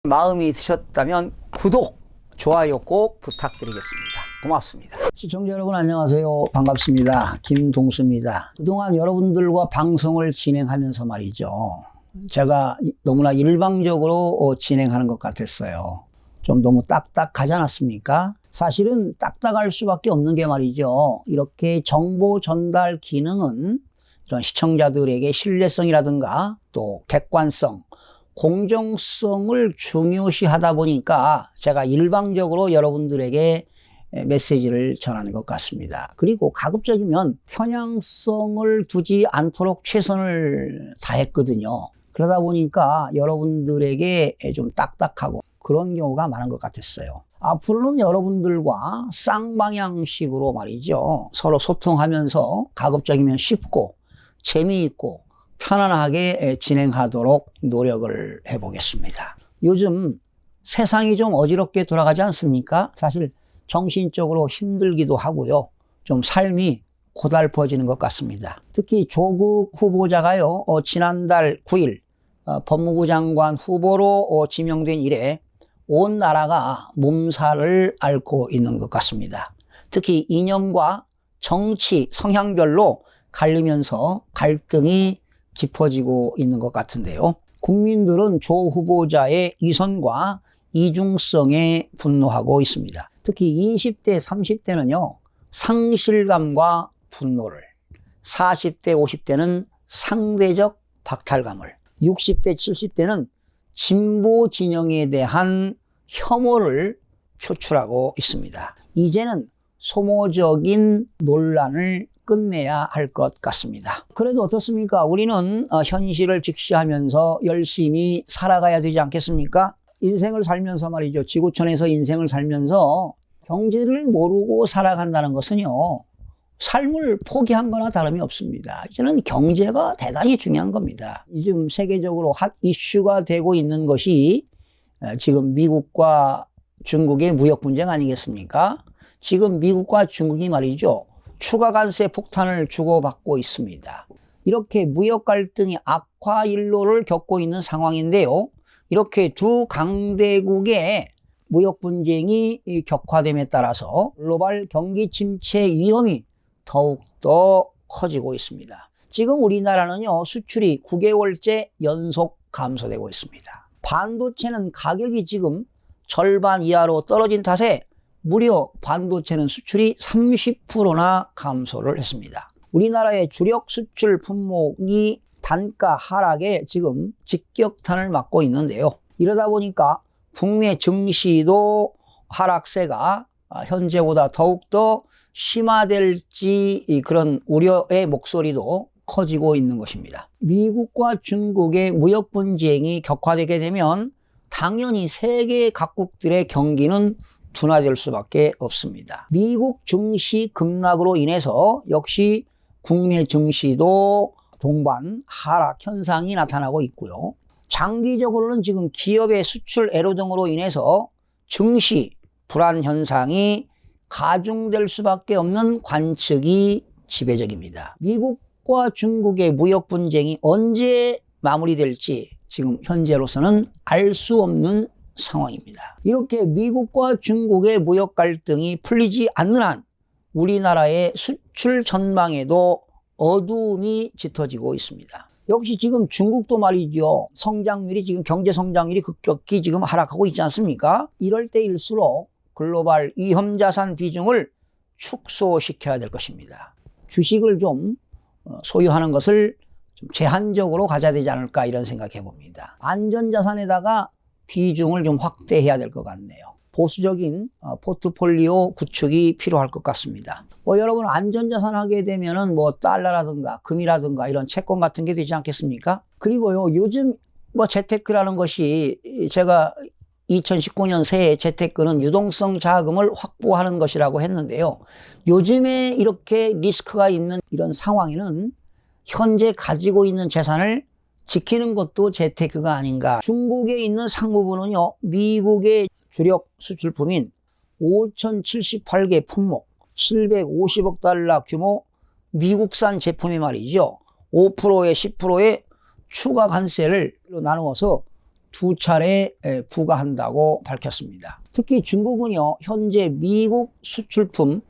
마음이 드셨다면 구독, 좋아요 꼭 부탁드리겠습니다. 고맙습니다. 시청자 여러분 안녕하세요. 반갑습니다. 김동수입니다. 그동안 여러분들과 방송을 진행하면서 말이죠. 제가 너무나 일방적으로 진행하는 것 같았어요. 좀 너무 딱딱하지 않았습니까? 사실은 딱딱할 수밖에 없는 게 말이죠. 이렇게 정보 전달 기능은 이런 시청자들에게 신뢰성이라든가 또 객관성, 공정성을 중요시하다 보니까 제가 일방적으로 여러분들에게 메시지를 전하는 것 같습니다. 그리고 가급적이면 편향성을 두지 않도록 최선을 다했거든요. 그러다 보니까 여러분들에게 좀 딱딱하고 그런 경우가 많은 것 같았어요. 앞으로는 여러분들과 쌍방향식으로 말이죠. 서로 소통하면서 가급적이면 쉽고 재미있고 편안하게 진행하도록 노력을 해보겠습니다. 요즘 세상이 좀 어지럽게 돌아가지 않습니까? 사실 정신적으로 힘들기도 하고요. 좀 삶이 고달퍼지는 것 같습니다. 특히 조국 후보자가요, 지난달 9일 법무부 장관 후보로 지명된 이래 온 나라가 몸살을 앓고 있는 것 같습니다. 특히 이념과 정치 성향별로 갈리면서 갈등이 깊어지고 있는 것 같은데요. 국민들은 조 후보자의 이선과 이중성에 분노하고 있습니다. 특히 20대, 30대는요, 상실감과 분노를, 40대, 50대는 상대적 박탈감을, 60대, 70대는 진보 진영에 대한 혐오를 표출하고 있습니다. 이제는 소모적인 논란을 끝내야 할 것 같습니다. 그래도 어떻습니까? 우리는 현실을 직시하면서 열심히 살아가야 되지 않겠습니까? 인생을 살면서 말이죠. 지구촌에서 인생을 살면서 경제를 모르고 살아간다는 것은요, 삶을 포기한 거나 다름이 없습니다. 이제는 경제가 대단히 중요한 겁니다. 지금 세계적으로 핫 이슈가 되고 있는 것이 지금 미국과 중국의 무역 분쟁 아니겠습니까? 지금 미국과 중국이 말이죠. 추가 관세 폭탄을 주고받고 있습니다. 이렇게 무역 갈등이 악화 일로를 겪고 있는 상황인데요. 이렇게 두 강대국의 무역 분쟁이 격화됨에 따라서 글로벌 경기 침체 위험이 더욱더 커지고 있습니다. 지금 우리나라는요, 수출이 9개월째 연속 감소되고 있습니다. 반도체는 가격이 지금 절반 이하로 떨어진 탓에 무려 반도체는 수출이 30%나 감소를 했습니다. 우리나라의 주력 수출 품목이 단가 하락에 지금 직격탄을 맞고 있는데요. 이러다 보니까 국내 증시도 하락세가 현재보다 더욱더 심화될지 그런 우려의 목소리도 커지고 있는 것입니다. 미국과 중국의 무역 분쟁이 격화되게 되면 당연히 세계 각국들의 경기는 둔화될 수밖에 없습니다. 미국 증시 급락으로 인해서 역시 국내 증시도 동반 하락 현상이 나타나고 있고요. 장기적으로는 지금 기업의 수출 애로 등으로 인해서 증시 불안 현상이 가중될 수밖에 없는 관측이 지배적입니다. 미국과 중국의 무역 분쟁이 언제 마무리될지 지금 현재로서는 알 수 없는 상황입니다. 이렇게 미국과 중국의 무역 갈등이 풀리지 않는 한 우리나라의 수출 전망에도 어두움이 짙어지고 있습니다. 역시 지금 중국도 말이죠. 성장률이 지금 경제 성장률이 급격히 지금 하락하고 있지 않습니까? 이럴 때일수록 글로벌 위험자산 비중을 축소시켜야 될 것입니다. 주식을 좀 소유하는 것을 좀 제한적으로 가져야 되지 않을까 이런 생각해 봅니다. 안전자산에다가 비중을 좀 확대해야 될 것 같네요. 보수적인 포트폴리오 구축이 필요할 것 같습니다. 여러분 안전자산 하게 되면은 달러라든가 금이라든가 이런 채권 같은 게 되지 않겠습니까? 그리고요, 요즘 재테크라는 것이 제가 2019년 새해 재테크는 유동성 자금을 확보하는 것이라고 했는데요. 요즘에 이렇게 리스크가 있는 이런 상황에는 현재 가지고 있는 재산을 지키는 것도 재테크가 아닌가. 중국에 있는 상무부는요, 미국의 주력 수출품인 5,078개 품목, 750억 달러 규모 미국산 제품이 말이죠. 5%에 10%의 추가 관세를 나누어서 2차례 부과한다고 밝혔습니다. 특히 중국은요, 현재 미국 수출품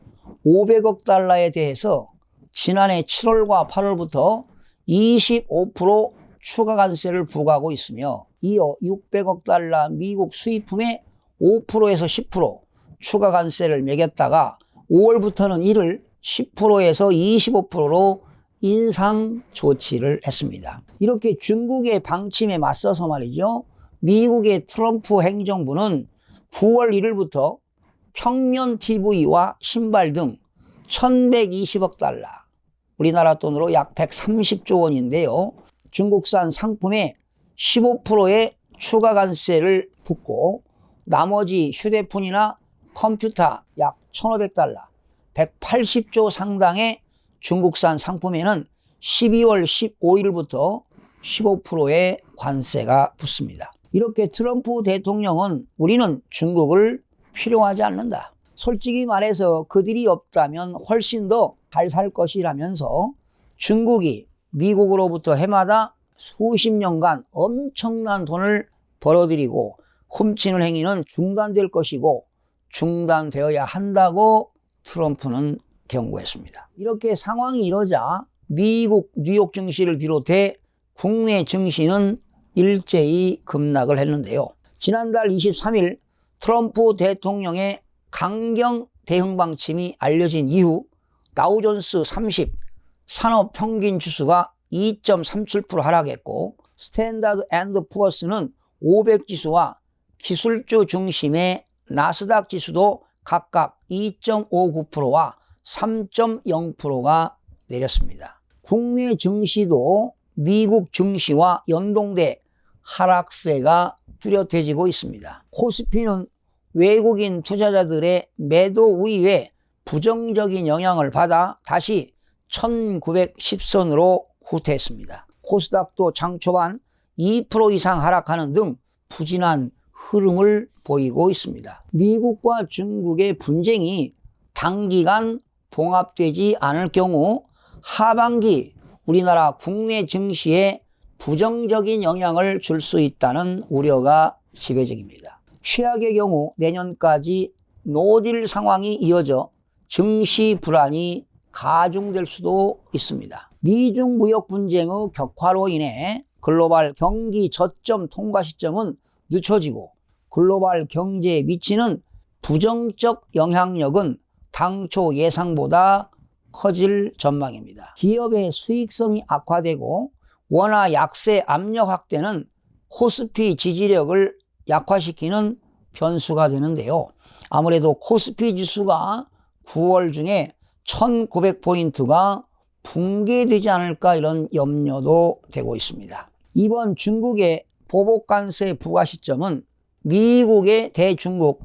500억 달러에 대해서 지난해 7월과 8월부터 25% 추가 관세를 부과하고 있으며, 이어 600억 달러 미국 수입품에 5%에서 10% 추가 관세를 매겼다가 5월부터는 이를 10%에서 25%로 인상 조치를 했습니다. 이렇게 중국의 방침에 맞서서 말이죠, 미국의 트럼프 행정부는 9월 1일부터 평면 TV와 신발 등 1120억 달러, 우리나라 돈으로 약 130조 원인데요. 중국산 상품에 15%의 추가 관세를 붓고, 나머지 휴대폰이나 컴퓨터 약 1,500달러, 180조 상당의 중국산 상품에는 12월 15일부터 15%의 관세가 붙습니다. 이렇게 트럼프 대통령은 우리는 중국을 필요하지 않는다, 솔직히 말해서 그들이 없다면 훨씬 더 잘 살 것이라면서 중국이 미국으로부터 해마다 수십 년간 엄청난 돈을 벌어들이고 훔치는 행위는 중단될 것이고 중단되어야 한다고 트럼프는 경고했습니다. 이렇게 상황이 이러자 미국 뉴욕 증시를 비롯해 국내 증시는 일제히 급락을 했는데요. 지난달 23일 트럼프 대통령의 강경 대응 방침이 알려진 이후 다우존스 30 산업 평균 지수가 2.37% 하락했고, 스탠다드 앤드 푸어스는 500 지수와 기술주 중심의 나스닥 지수도 각각 2.59%와 3.0%가 내렸습니다. 국내 증시도 미국 증시와 연동돼 하락세가 뚜렷해지고 있습니다. 코스피는 외국인 투자자들의 매도 우위에 부정적인 영향을 받아 다시 1910선으로 후퇴했습니다. 코스닥도 장 초반 2% 이상 하락하는 등 부진한 흐름을 보이고 있습니다. 미국과 중국의 분쟁이 단기간 봉합되지 않을 경우 하반기 우리나라 국내 증시에 부정적인 영향을 줄 수 있다는 우려가 지배적입니다. 최악의 경우 내년까지 노딜 상황이 이어져 증시 불안이 가중될 수도 있습니다. 미중 무역 분쟁의 격화로 인해 글로벌 경기 저점 통과 시점은 늦춰지고 글로벌 경제에 미치는 부정적 영향력은 당초 예상보다 커질 전망입니다. 기업의 수익성이 악화되고 원화 약세 압력 확대는 코스피 지지력을 약화시키는 변수가 되는데요. 아무래도 코스피 지수가 9월 중에 1900포인트가 붕괴되지 않을까 이런 염려도 되고 있습니다. 이번 중국의 보복관세 부과 시점은 미국의 대중국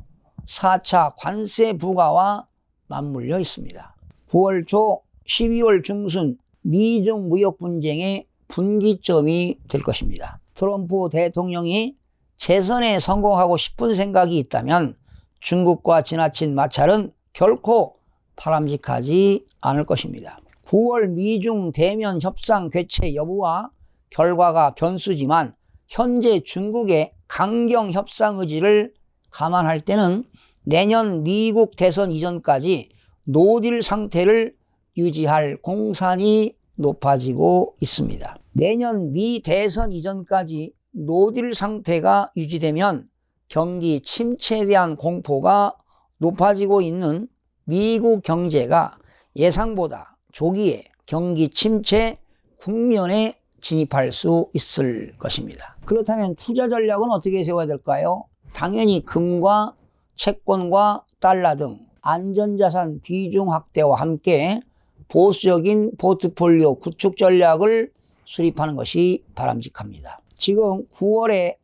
4차 관세 부과와 맞물려 있습니다. 9월 초 12월 중순 미중 무역 분쟁의 분기점이 될 것입니다. 트럼프 대통령이 재선에 성공하고 싶은 생각이 있다면 중국과 지나친 마찰은 결코 바람직하지 않을 것입니다. 9월 미중 대면 협상 개최 여부와 결과가 변수지만 현재 중국의 강경 협상 의지를 감안할 때는 내년 미국 대선 이전까지 노딜 상태를 유지할 공산이 높아지고 있습니다. 내년 미 대선 이전까지 노딜 상태가 유지되면 경기 침체에 대한 공포가 높아지고 있는 미국 경제가 예상보다 조기에 경기 침체 국면에 진입할 수 있을 것입니다. 그렇다면 투자 전략은 어떻게 세워야 될까요? 당연히 금과 채권과 달러 등 안전자산 비중 확대와 함께 보수적인 포트폴리오 구축 전략을 수립하는 것이 바람직합니다. 지금 9월에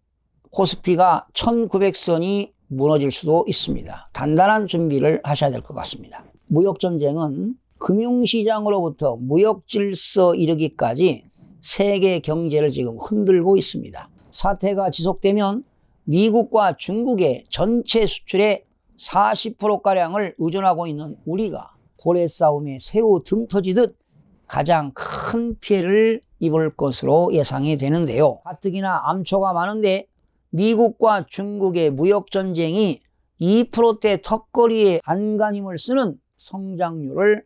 코스피가 1900선이 무너질 수도 있습니다. 단단한 준비를 하셔야 될 것 같습니다. 무역전쟁은 금융시장으로부터 무역질서 이르기까지 세계 경제를 지금 흔들고 있습니다. 사태가 지속되면 미국과 중국의 전체 수출의 40%가량을 의존하고 있는 우리가 고래 싸움에 새우 등 터지듯 가장 큰 피해를 입을 것으로 예상이 되는데요. 가뜩이나 암초가 많은데 미국과 중국의 무역전쟁이 2%대 턱걸이의 안간힘을 쓰는 성장률을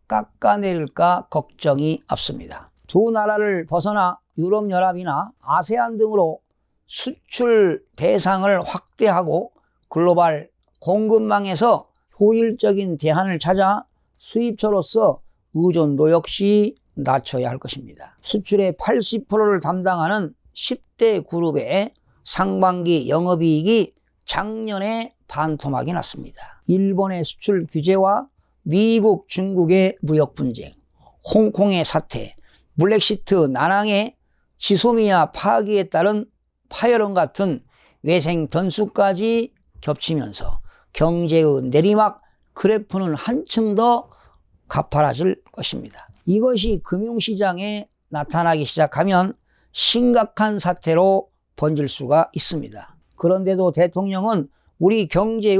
깎아내릴까 걱정이 앞섭니다. 두 나라를 벗어나 유럽연합이나 아세안 등으로 수출 대상을 확대하고 글로벌 공급망에서 효율적인 대안을 찾아 수입처로서 의존도 역시 낮춰야 할 것입니다. 수출의 80%를 담당하는 10대 그룹의 상반기 영업이익이 작년에 반토막이 났습니다. 일본의 수출 규제와 미국, 중국의 무역 분쟁, 홍콩의 사태, 블랙시트 난항의 지소미아 파기에 따른 파열음 같은 외생 변수까지 겹치면서 경제의 내리막 그래프는 한층 더 가파라질 것입니다. 이것이 금융시장에 나타나기 시작하면 심각한 사태로 번질 수가 있습니다. 그런데도 대통령은 우리 경제의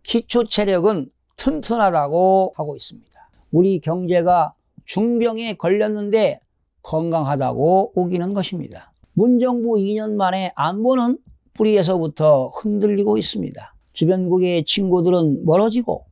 기초 체력은 튼튼하다고 하고 있습니다. 우리 경제가 중병에 걸렸는데 건강하다고 우기는 것입니다. 문정부 2년 만에 안보는 뿌리에서부터 흔들리고 있습니다. 주변국의 친구들은 멀어지고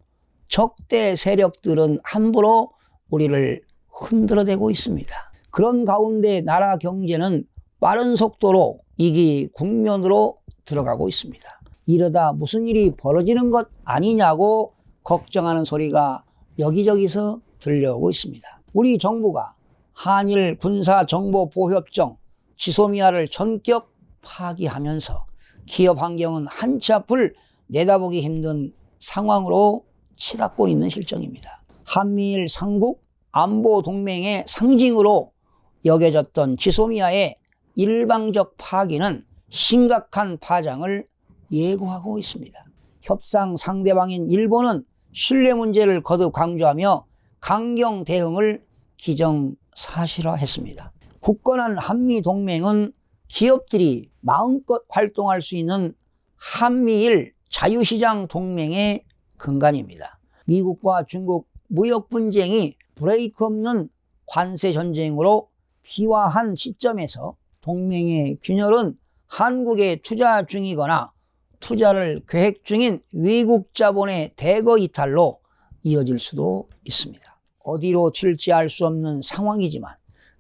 적대 세력들은 함부로 우리를 흔들어대고 있습니다. 그런 가운데 나라 경제는 빠른 속도로 위기 국면으로 들어가고 있습니다. 이러다 무슨 일이 벌어지는 것 아니냐고 걱정하는 소리가 여기저기서 들려오고 있습니다. 우리 정부가 한일 군사정보보호협정 지소미아를 전격 파기하면서 기업 환경은 한치 앞을 내다보기 힘든 상황으로 치닫고 있는 실정입니다. 한미일 삼국 안보 동맹의 상징으로 여겨졌던 지소미아의 일방적 파기는 심각한 파장을 예고하고 있습니다. 협상 상대방인 일본은 신뢰 문제를 거듭 강조하며 강경 대응을 기정사실화했습니다. 굳건한 한미동맹은 기업들이 마음껏 활동할 수 있는 한미일 자유시장 동맹의 근간입니다. 미국과 중국 무역 분쟁이 브레이크 없는 관세 전쟁으로 비화한 시점에서 동맹의 균열은 한국에 투자 중이거나 투자를 계획 중인 외국 자본의 대거 이탈로 이어질 수도 있습니다. 어디로 튈지 알 수 없는 상황이지만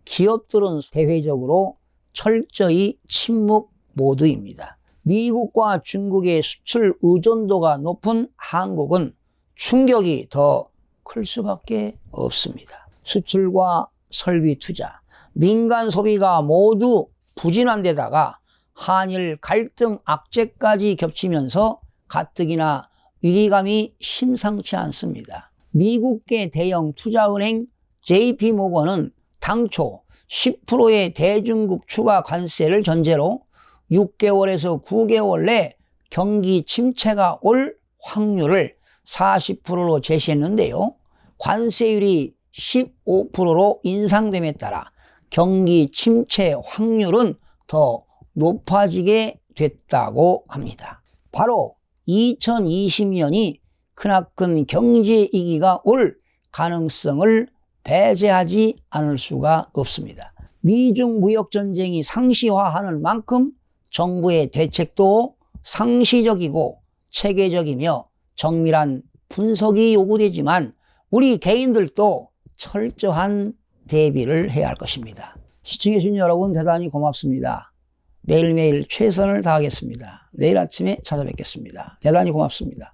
기업들은 대외적으로 철저히 침묵 모드입니다. 미국과 중국의 수출 의존도가 높은 한국은 충격이 더 클 수밖에 없습니다. 수출과 설비 투자, 민간 소비가 모두 부진한 데다가 한일 갈등 악재까지 겹치면서 가뜩이나 위기감이 심상치 않습니다. 미국계 대형 투자은행 JP모건은 당초 10%의 대중국 추가 관세를 전제로 6개월에서 9개월 내 경기 침체가 올 확률을 40%로 제시했는데요. 관세율이 15%로 인상됨에 따라 경기 침체 확률은 더 높아지게 됐다고 합니다. 바로 2020년이 크나큰 경제 위기가 올 가능성을 배제하지 않을 수가 없습니다. 미중 무역 전쟁이 상시화하는 만큼 정부의 대책도 상시적이고 체계적이며 정밀한 분석이 요구되지만 우리 개인들도 철저한 대비를 해야 할 것입니다. 시청해주신 여러분 대단히 고맙습니다. 매일매일 최선을 다하겠습니다. 내일 아침에 찾아뵙겠습니다. 대단히 고맙습니다.